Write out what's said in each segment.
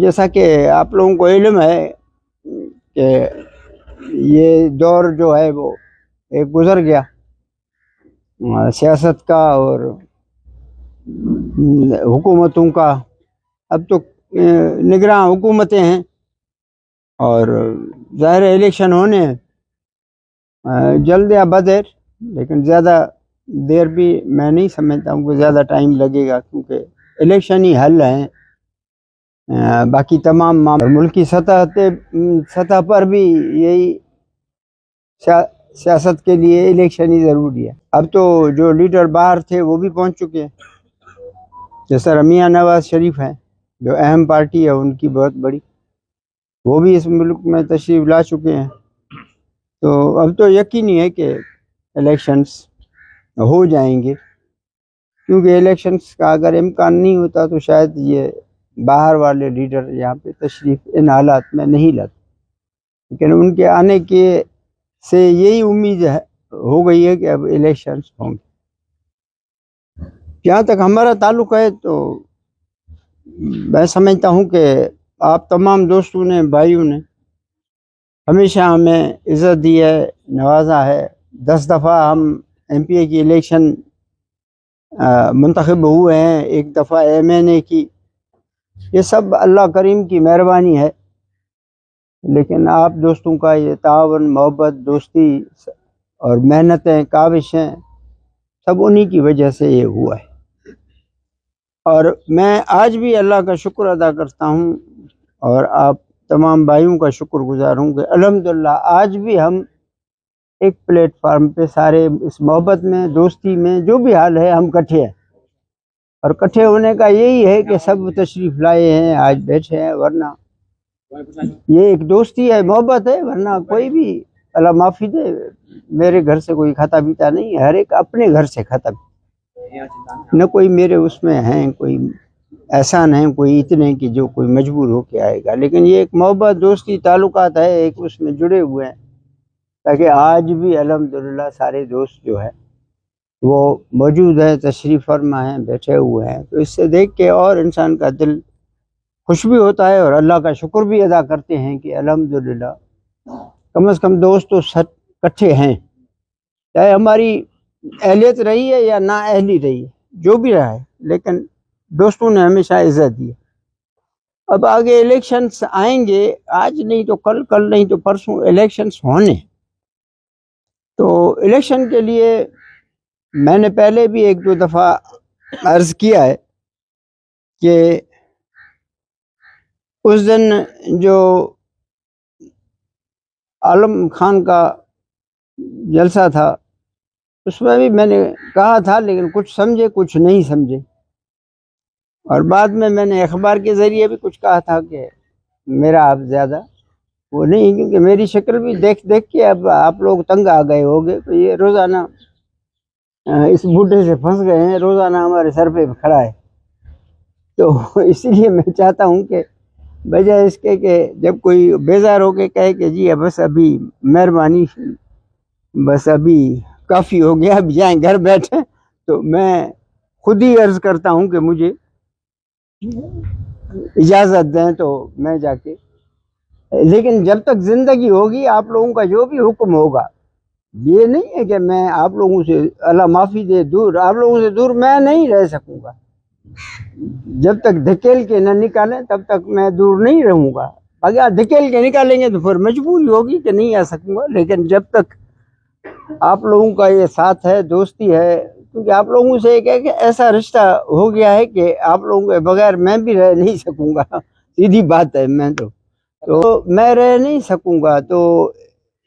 جیسا کہ آپ لوگوں کو علم ہے کہ یہ دور جو ہے وہ ایک گزر گیا سیاست کا اور حکومتوں کا. اب تو نگراں حکومتیں ہیں اور ظاہر الیکشن ہونے ہیں جلد یا بدیر، لیکن زیادہ دیر بھی میں نہیں سمجھتا ہوں کہ زیادہ ٹائم لگے گا، کیونکہ الیکشن ہی حل ہیں. باقی تمام ملکی سطح پر بھی یہی سیاست کے لیے الیکشن ہی ضروری ہے. اب تو جو لیڈر باہر تھے وہ بھی پہنچ چکے ہیں، جیسا میاں نواز شریف ہیں جو اہم پارٹی ہے ان کی بہت بڑی، وہ بھی اس ملک میں تشریف لا چکے ہیں. تو اب تو یقینی ہے کہ الیکشنز ہو جائیں گے، کیونکہ الیکشنز کا اگر امکان نہیں ہوتا تو شاید یہ باہر والے لیڈر یہاں پہ تشریف ان حالات میں نہیں لاتے. لیکن ان کے آنے کے سے یہی امید ہو گئی ہے کہ اب الیکشنز ہوں گے. جہاں تک ہمارا تعلق ہے تو میں سمجھتا ہوں کہ آپ تمام دوستوں نے، بھائیوں نے ہمیشہ ہمیں عزت دی ہے، نوازا ہے. 10 دفعہ ہم ایم پی اے کی الیکشن منتخب ہوئے ہیں، 1 دفعہ ایم این اے کی. یہ سب اللہ کریم کی مہربانی ہے، لیکن آپ دوستوں کا یہ تعاون، محبت، دوستی اور محنتیں، کاوشیں سب انہی کی وجہ سے یہ ہوا ہے. اور میں آج بھی اللہ کا شکر ادا کرتا ہوں اور آپ تمام بھائیوں کا شکر گزار ہوں کہ الحمدللہ آج بھی ہم ایک پلیٹ فارم پہ سارے اس محبت میں، دوستی میں، جو بھی حال ہے ہم کٹھے ہیں. اور کٹھے ہونے کا یہی ہے کہ سب تشریف لائے ہیں، آج بیٹھے ہیں، ورنہ یہ ایک دوستی ہے، محبت ہے. ورنہ کوئی بھی اللہ معافی دے، میرے گھر سے کوئی کھاتا پیتا نہیں ہے، ہر ایک اپنے گھر سے کھاتا پیتا. نہ کوئی میرے اس میں ہیں کوئی احسان ہیں کوئی اتنے کہ جو کوئی مجبور ہو کے آئے گا. لیکن یہ ایک محبت، دوستی، تعلقات ہے، ایک اس میں جڑے ہوئے ہیں، تاکہ آج بھی الحمدللہ سارے دوست جو ہے وہ موجود ہیں، تشریف فرما ہیں، بیٹھے ہوئے ہیں. تو اس سے دیکھ کے اور انسان کا دل خوش بھی ہوتا ہے اور اللہ کا شکر بھی ادا کرتے ہیں کہ الحمدللہ کم از کم دوست تو کٹھے ہیں، چاہے ہماری اہلیت رہی ہے یا نا اہلی رہی ہے، جو بھی رہا ہے، لیکن دوستوں نے ہمیشہ عزت دی ہے. اب آگے الیکشنز آئیں گے، آج نہیں تو کل، کل نہیں تو پرسوں الیکشنز ہونے. تو الیکشن کے لیے میں نے پہلے بھی 1-2 دفعہ عرض کیا ہے کہ اس دن جو عالم خان کا جلسہ تھا اس میں بھی میں نے کہا تھا، لیکن کچھ سمجھے کچھ نہیں سمجھے. اور بعد میں نے اخبار کے ذریعے بھی کچھ کہا تھا کہ میرا آپ زیادہ وہ نہیں، کیونکہ میری شکل بھی دیکھ دیکھ کے اب آپ لوگ تنگ آ گئے ہوگے. تو یہ روزانہ اس بوڑھے سے پھنس گئے ہیں، روزانہ ہمارے سر پہ کھڑا ہے. تو اسی لیے میں چاہتا ہوں کہ بجائے اس کے کہ جب کوئی بیزار ہو کے کہے کہ جی بس ابھی مہربانی، بس ابھی کافی ہو گیا، اب جائیں گھر بیٹھیں، تو میں خود ہی عرض کرتا ہوں کہ مجھے اجازت دیں تو میں جا کے. لیکن جب تک زندگی ہوگی آپ لوگوں کا جو بھی حکم ہوگا، یہ نہیں ہے کہ میں آپ لوگوں سے اللہ معافی دے دور، آپ لوگوں سے دور میں نہیں رہ سکوں گا. جب تک دھکیل کے نہ نکالیں تب تک میں دور نہیں رہوں گا. اگر دھکیل کے نکالیں گے تو پھر مجبوری ہوگی کہ نہیں آ سکوں گا. لیکن جب تک آپ لوگوں کا یہ ساتھ ہے، دوستی ہے، کیونکہ آپ لوگوں سے ایک ایسا رشتہ ہو گیا ہے کہ آپ لوگوں کے بغیر میں بھی رہ نہیں سکوں گا. سیدھی بات ہے، میں تو میں رہ نہیں سکوں گا. تو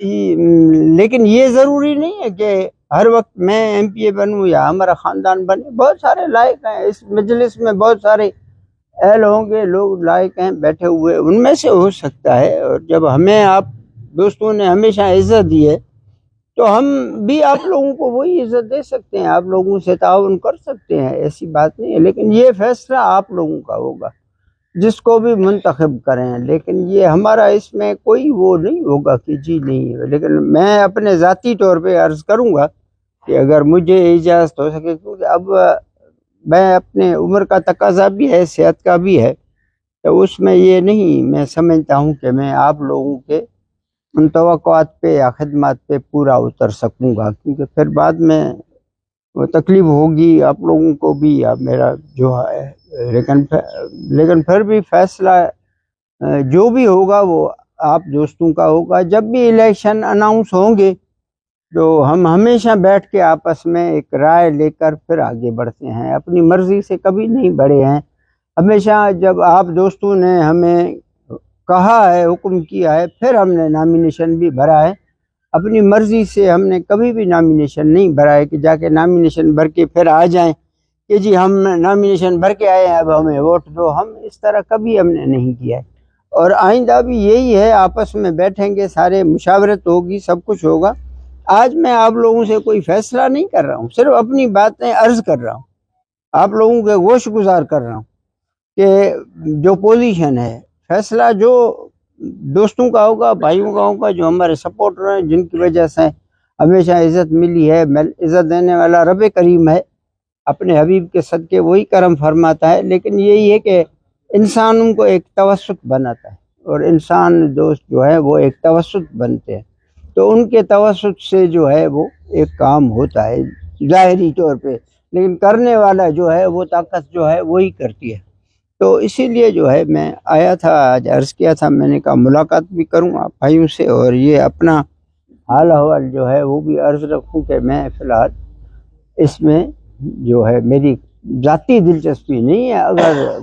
لیکن یہ ضروری نہیں ہے کہ ہر وقت میں ایم پی اے بنوں یا ہمارا خاندان بنے. بہت سارے لائق ہیں اس مجلس میں، بہت سارے اہل ہوں گے، لوگ لائق ہیں بیٹھے ہوئے، ان میں سے ہو سکتا ہے. اور جب ہمیں آپ دوستوں نے ہمیشہ عزت دی ہے تو ہم بھی آپ لوگوں کو وہی عزت دے سکتے ہیں، آپ لوگوں سے تعاون کر سکتے ہیں، ایسی بات نہیں ہے. لیکن یہ فیصلہ آپ لوگوں کا ہوگا جس کو بھی منتخب کریں. لیکن یہ ہمارا اس میں کوئی وہ نہیں ہوگا کہ جی نہیں. لیکن میں اپنے ذاتی طور پہ عرض کروں گا کہ اگر مجھے اجازت ہو سکے، کیونکہ اب میں اپنے عمر کا تقاضا بھی ہے، صحت کا بھی ہے، تو اس میں یہ نہیں میں سمجھتا ہوں کہ میں آپ لوگوں کے ان توقعات پہ یا خدمات پہ پورا اتر سکوں گا، کیونکہ پھر بعد میں وہ تکلیف ہوگی آپ لوگوں کو بھی یا میرا جو ہے، لیکن پھر بھی فیصلہ جو بھی ہوگا وہ آپ دوستوں کا ہوگا۔ جب بھی الیکشن اناؤنس ہوں گے تو ہم ہمیشہ بیٹھ کے آپس میں ایک رائے لے کر پھر آگے بڑھتے ہیں، اپنی مرضی سے کبھی نہیں بڑھے ہیں۔ ہمیشہ جب آپ دوستوں نے ہمیں کہا ہے، حکم کیا ہے، پھر ہم نے نامینیشن بھی بھرا ہے۔ اپنی مرضی سے ہم نے کبھی بھی نامینیشن نہیں بھرا ہے کہ جا کے نامینیشن بھر کے پھر آ جائیں کہ جی ہم نامینیشن بھر کے آئے ہیں اب ہمیں ووٹ دو۔ ہم اس طرح کبھی ہم نے نہیں کیا ہے، اور آئندہ بھی یہی ہے، آپس میں بیٹھیں گے، سارے مشاورت ہوگی، سب کچھ ہوگا۔ آج میں آپ لوگوں سے کوئی فیصلہ نہیں کر رہا ہوں، صرف اپنی باتیں عرض کر رہا ہوں، آپ لوگوں کے گوش گزار کر رہا ہوں کہ جو پوزیشن ہے، فیصلہ جو دوستوں کا ہوگا، بھائیوں کا ہوگا، جو ہمارے سپورٹر ہیں، جن کی وجہ سے ہمیشہ عزت ملی ہے۔ عزت دینے والا رب کریم ہے، اپنے حبیب کے صدقے وہی کرم فرماتا ہے، لیکن یہی ہے کہ انسانوں کو ایک توسط بناتا ہے، اور انسان دوست جو ہے وہ ایک توسط بنتے ہیں، تو ان کے توسط سے جو ہے وہ ایک کام ہوتا ہے ظاہری طور پہ، لیکن کرنے والا جو ہے وہ طاقت جو ہے وہی کرتی ہے۔ تو اسی لیے جو ہے میں آیا تھا، آج عرض کیا تھا، میں نے کہا ملاقات بھی کروں آپ بھائیوں سے، اور یہ اپنا حال احوال جو ہے وہ بھی عرض رکھوں کہ میں فی الحال اس میں جو ہے میری ذاتی دلچسپی نہیں ہے، اگر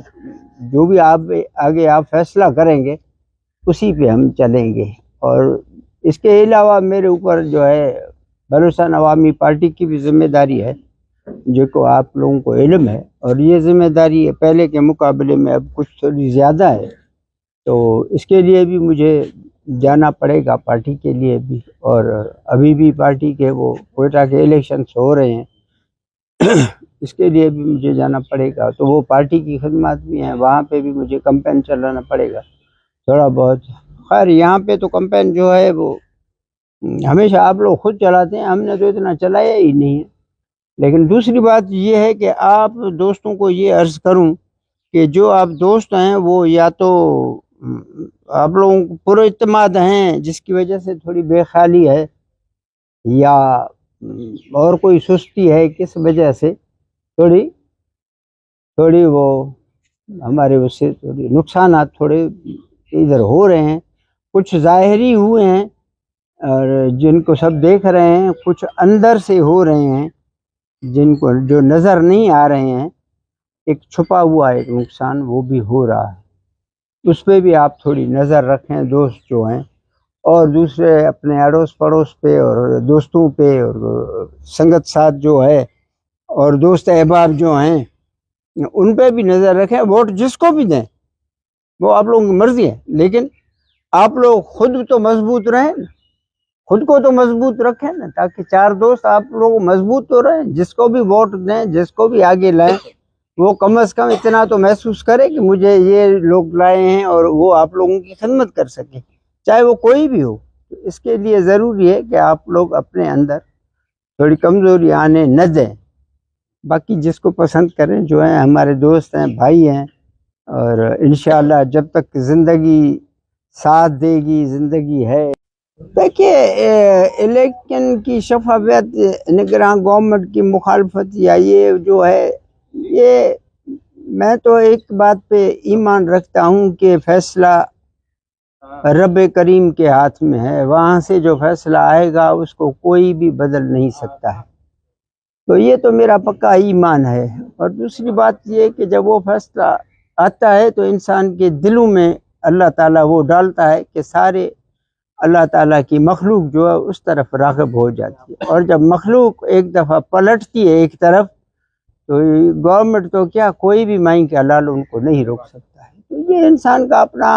جو بھی آپ آگے آپ فیصلہ کریں گے اسی پہ ہم چلیں گے۔ اور اس کے علاوہ میرے اوپر جو ہے بلوچستان عوامی پارٹی کی بھی ذمہ داری ہے، جو کو آپ لوگوں کو علم ہے، اور یہ ذمہ داری پہلے کے مقابلے میں اب کچھ تھوڑی زیادہ ہے، تو اس کے لیے بھی مجھے جانا پڑے گا، پارٹی کے لیے بھی، اور ابھی بھی پارٹی کے وہ کوئٹہ کے الیکشنز ہو رہے ہیں اس کے لیے بھی مجھے جانا پڑے گا، تو وہ پارٹی کی خدمات بھی ہیں، وہاں پہ بھی مجھے کمپین چلانا پڑے گا تھوڑا بہت۔ خیر یہاں پہ تو کمپین جو ہے وہ ہمیشہ آپ لوگ خود چلاتے ہیں، ہم نے تو اتنا چلایا ہی نہیں ہے۔ لیکن دوسری بات یہ ہے کہ آپ دوستوں کو یہ عرض کروں کہ جو آپ دوست ہیں وہ یا تو آپ لوگوں کو پر اعتماد ہیں جس کی وجہ سے تھوڑی بے خیالی ہے، یا اور کوئی سستی ہے کس وجہ سے تھوڑی وہ ہمارے اس سے تھوڑی نقصانات تھوڑے ادھر ہو رہے ہیں، کچھ ظاہری ہوئے ہیں اور جن کو سب دیکھ رہے ہیں، کچھ اندر سے ہو رہے ہیں جن کو جو نظر نہیں آ رہے ہیں، ایک چھپا ہوا ایک نقصان وہ بھی ہو رہا ہے، اس پہ بھی آپ تھوڑی نظر رکھیں دوست جو ہیں، اور دوسرے اپنے اڑوس پڑوس پہ اور دوستوں پہ اور سنگت ساتھ جو ہے اور دوست احباب جو ہیں ان پہ بھی نظر رکھیں۔ ووٹ جس کو بھی دیں وہ آپ لوگوں کی مرضی ہے، لیکن آپ لوگ خود تو مضبوط رہیں، خود کو تو مضبوط رکھیں نا، تاکہ چار دوست آپ لوگ مضبوط تو رہیں۔ جس کو بھی ووٹ دیں، جس کو بھی آگے لائیں، وہ کم از کم اتنا تو محسوس کرے کہ مجھے یہ لوگ لائے ہیں، اور وہ آپ لوگوں کی خدمت کر سکے، چاہے وہ کوئی بھی ہو۔ تو اس کے لیے ضروری ہے کہ آپ لوگ اپنے اندر تھوڑی کمزوری آنے نہ دیں۔ باقی جس کو پسند کریں، جو ہیں ہمارے دوست ہیں، بھائی ہیں، اور انشاءاللہ جب تک زندگی ساتھ دے گی، زندگی ہے۔ دیکھیے الیکشن کی شفافیت، نگراں گورنمنٹ کی مخالفت، یا یہ جو ہے، یہ میں تو ایک بات پہ ایمان رکھتا ہوں کہ فیصلہ رب کریم کے ہاتھ میں ہے، وہاں سے جو فیصلہ آئے گا اس کو کوئی بھی بدل نہیں سکتا ہے، تو یہ تو میرا پکا ایمان ہے۔ اور دوسری بات یہ کہ جب وہ فیصلہ آتا ہے تو انسان کے دلوں میں اللہ تعالیٰ وہ ڈالتا ہے کہ سارے اللہ تعالیٰ کی مخلوق جو ہے اس طرف راغب ہو جاتی ہے، اور جب مخلوق ایک دفعہ پلٹتی ہے ایک طرف، تو گورنمنٹ تو کیا، کوئی بھی مائیں کے حلال ان کو نہیں روک سکتا ہے۔ تو یہ انسان کا اپنا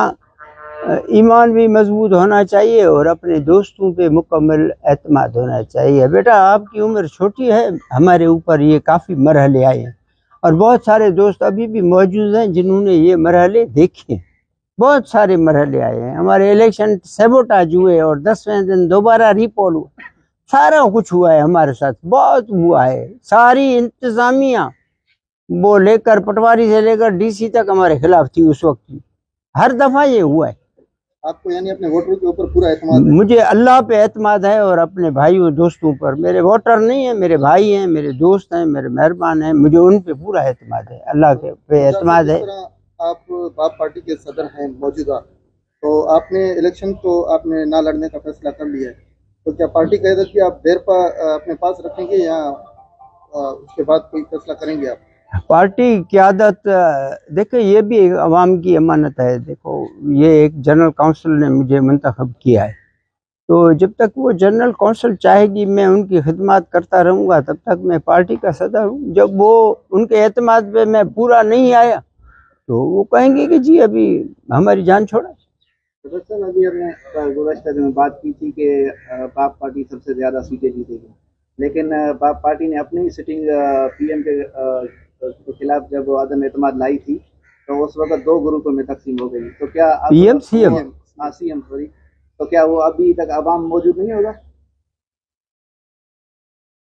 ایمان بھی مضبوط ہونا چاہیے، اور اپنے دوستوں پہ مکمل اعتماد ہونا چاہیے۔ بیٹا آپ کی عمر چھوٹی ہے، ہمارے اوپر یہ کافی مرحلے آئے ہیں، اور بہت سارے دوست ابھی بھی موجود ہیں جنہوں نے یہ مرحلے دیکھے ہیں، بہت سارے مرحلے آئے ہیں۔ ہمارے الیکشن سیبوٹاج ہوئے اور 10ویں دن دوبارہ ریپول ہوا، سارا کچھ ہوا ہے ہمارے ساتھ، بہت ہوا ہے۔ ساری انتظامیہ وہ لے کر پٹواری سے لے کر ڈی سی تک ہمارے خلاف تھی اس وقت کی، ہر دفعہ یہ ہوا ہے. آپ کو یعنی اپنے ووٹروں کے اوپر پورا اعتماد ہے؟ مجھے اللہ پہ اعتماد ہے اور اپنے بھائیوں دوستوں پر. میرے ووٹر نہیں ہیں، میرے بھائی ہیں، میرے دوست ہیں، میرے مہربان ہیں. مجھے ان پہ پورا اعتماد ہے، اللہ کے پہ اعتماد ہے. جس طرح آپ باپ پارٹی کے صدر ہیں موجودہ، تو آپ نے الیکشن تو آپ نے نہ لڑنے کا فیصلہ کر لیا ہے، تو کیا پارٹی قیادت کی آپ دیر پا اپنے پاس رکھیں گے یا اس کے بعد کوئی فیصلہ کریں گے آپ؟ پارٹی قیادت دیکھیں یہ بھی ایک عوام کی امانت ہے. دیکھو یہ ایک جنرل کونسل نے مجھے منتخب کیا ہے، تو جب تک وہ جنرل کونسل چاہے گی میں ان کی خدمات کرتا رہوں گا، تب تک میں پارٹی کا صدر ہوں. جب وہ ان کے اعتماد پہ میں پورا نہیں آیا تو وہ کہیں گے کہ جی ابھی ہماری جان چھوڑا. سر ابھی ہم نے گزشتہ دن میں بات کی تھی کہ باپ پارٹی سب سے زیادہ سیٹیں جیتے گی، لیکن باپ پارٹی نے اپنی سٹنگ پی ایم کے خلاف جب عدم اعتماد لائی تھی تو اس وقت 2 گروپوں میں تقسیم ہو گئی. تو کیا P M C M sorry, تو کیا وہ ابھی تک عوام موجود نہیں ہوگا؟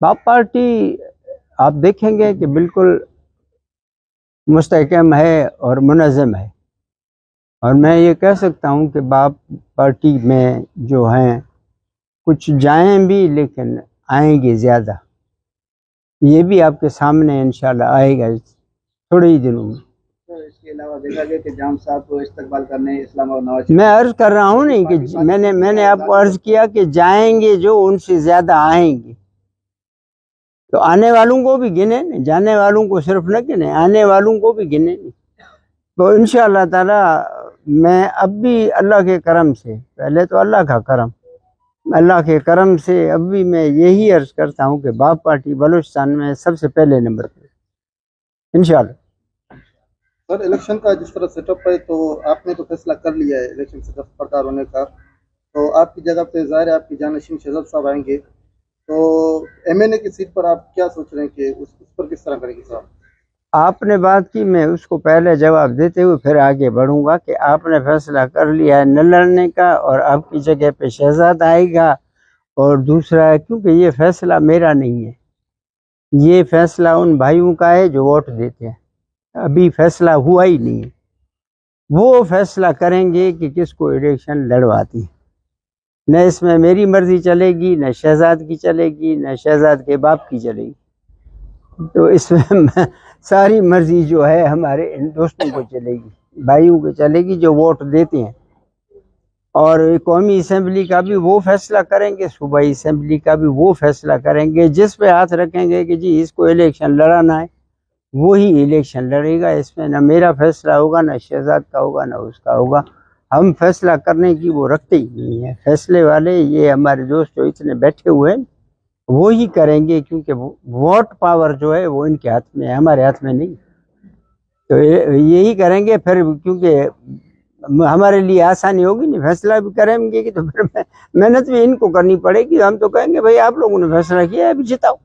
باپ پارٹی آپ دیکھیں گے کہ بالکل مستحکم ہے اور منظم ہے، اور میں یہ کہہ سکتا ہوں کہ باپ پارٹی میں جو ہیں کچھ جائیں بھی لیکن آئیں گے زیادہ. یہ بھی آپ کے سامنے انشاءاللہ آئے گا تھوڑے ہی دنوں میں. اس کے علاوہ دیکھا گیا کہ جام صاحب کو استقبال کرنے اسلام اور نواز میں عرض کر رہا ہوں نہیں کہ میں نے آپ کو عرض کیا کہ جائیں گے جو ان سے زیادہ آئیں گے. تو آنے والوں کو بھی گنے نہیں، جانے والوں کو صرف نہ گنے، آنے والوں کو بھی گنے نہیں. تو انشاءاللہ تعالی میں اب بھی اللہ کے کرم سے، پہلے تو اللہ کا کرم، اللہ کے کرم سے اب بھی میں یہی عرض کرتا ہوں کہ باپ پارٹی بلوچستان میں سب سے پہلے نمبر پہ انشاءاللہ. سر الیکشن کا جس طرح سیٹ اپ ہے تو آپ نے تو فیصلہ کر لیا ہے الیکشن سے برقرار ہونے کا، تو آپ کی جگہ پہ ظاہر ہے آپ کی جانشین شہزاد صاحب آئیں گے، تو ایم این اے کی سیٹ پر آپ کیا سوچ رہے ہیں کہ اس پر کس طرح کریں گے صاحب؟ آپ نے بات کی، میں اس کو پہلے جواب دیتے ہوئے پھر آگے بڑھوں گا کہ آپ نے فیصلہ کر لیا ہے نہ لڑنے کا، اور آپ کی جگہ پہ شہزاد آئے گا. اور دوسرا ہے کیونکہ یہ فیصلہ میرا نہیں ہے، یہ فیصلہ ان بھائیوں کا ہے جو ووٹ دیتے ہیں. ابھی فیصلہ ہوا ہی نہیں ہے، وہ فیصلہ کریں گے کہ کس کو الیکشن لڑواتی ہے. نہ اس میں میری مرضی چلے گی، نہ شہزاد کی چلے گی، نہ شہزاد کے باپ کی چلے گی. تو اس میں ساری مرضی جو ہے ہمارے ان دوستوں کو چلے گی، بھائیوں کو چلے گی جو ووٹ دیتے ہیں. اور قومی اسمبلی کا بھی وہ فیصلہ کریں گے، صوبائی اسمبلی کا بھی وہ فیصلہ کریں گے. جس پہ ہاتھ رکھیں گے کہ جی اس کو الیکشن لڑانا ہے وہی الیکشن لڑے گا. اس میں نہ میرا فیصلہ ہوگا، نہ شہزاد کا ہوگا، نہ اس کا ہوگا. ہم فیصلہ کرنے کی وہ رکھتے ہی نہیں ہیں. فیصلے والے یہ ہمارے دوست جو اتنے بیٹھے ہوئے ہیں وہی کریں گے، کیونکہ ووٹ پاور جو ہے وہ ان کے ہاتھ میں ہے، ہمارے ہاتھ میں نہیں. تو یہی کریں گے پھر، کیونکہ ہمارے لیے آسانی ہوگی نہیں. فیصلہ بھی کریں گے کہ تو پھر محنت بھی ان کو کرنی پڑے گی. ہم تو کہیں گے بھائی آپ لوگوں نے فیصلہ کیا ہے ابھی جتاؤ.